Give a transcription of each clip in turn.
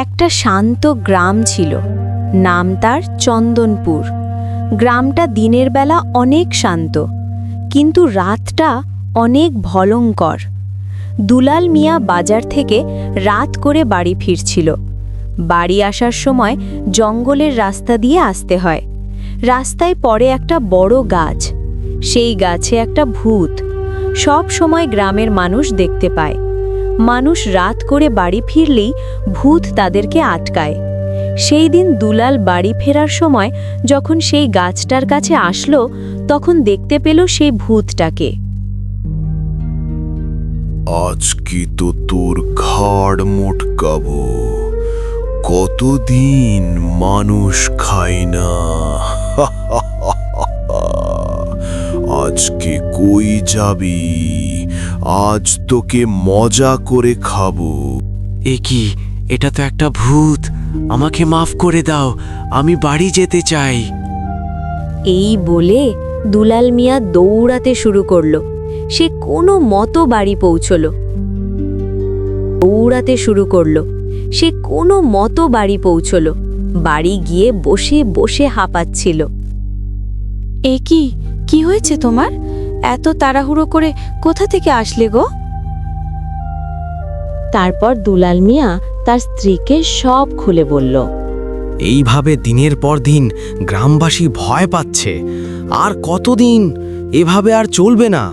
একটা শান্ত গ্রাম ছিল। নাম তার চন্দনপুর। গ্রামটা দিনের বেলা অনেক শান্ত, কিন্তু রাতটা অনেক ভয়ঙ্কর। দুলাল মিয়া বাজার থেকে রাত করে বাড়ি ফিরছিল। বাড়ি আসার সময় জঙ্গলের রাস্তা দিয়ে আসতে হয়। রাস্তায় পড়ে একটা বড় গাছ। সেই গাছে একটা ভূত। সব সময় গ্রামের মানুষ দেখতে পায়। মানুষ রাত করে বাড়ি ফিরলেই ভূত তাদেরকে আটকায়। সেই দিন দুলাল বাড়ি ফেরার সময় যখন সেই গাছটার কাছে আসলো, তখন দেখতে পেল সেই ভূতটাকে। আজকে তো তোর ঘাড় মোটকাবো। কতদিন মানুষ খায় না। আজকে কই যাবি? আজ তোকে মজা করে খাবো। এ কি? এটা তো একটা ভূত। আমাকে মাফ করে দাও, আমি বাড়ি যেতে চাই। এই বলে দুলাল মিয়া দৌড়াতে শুরু করলো। সে কোনো মতো বাড়ি পৌঁছলো। বাড়ি গিয়ে বসে বসে হাঁপাচ্ছিল। এ কি? কি হয়েছে তোমার? এত তাড়াহুড়ো করে কোথা থেকে আসলে গো? তারপর দুলাল মিয়া তার স্ত্রীকে সব খুলে বলল। এইভাবে দিনের পর দিন গ্রামবাসী ভয় পাচ্ছে। আর কতদিন এভাবে? আর চলবে না।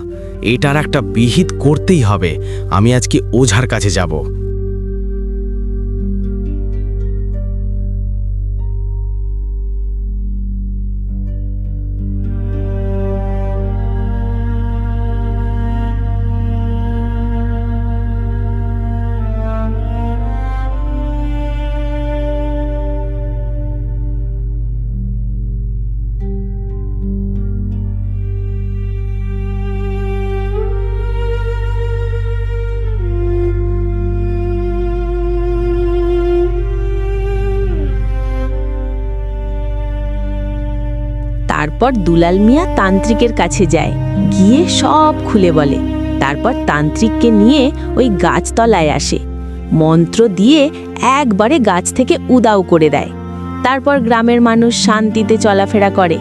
এটার একটা বিহিত করতেই হবে। আমি আজকে ওঝার কাছে যাব। তারপর দুলাল মিয়া তান্ত্রিকের কাছে যায়, গিয়ে সব খুলে বলে। তারপর তান্ত্রিককে নিয়ে ওই গাছতলায় আসে। মন্ত্র দিয়ে একবারে গাছ থেকে উদাও করে দেয়। তারপর গ্রামের মানুষ শান্তিতে চলাফেরা করে।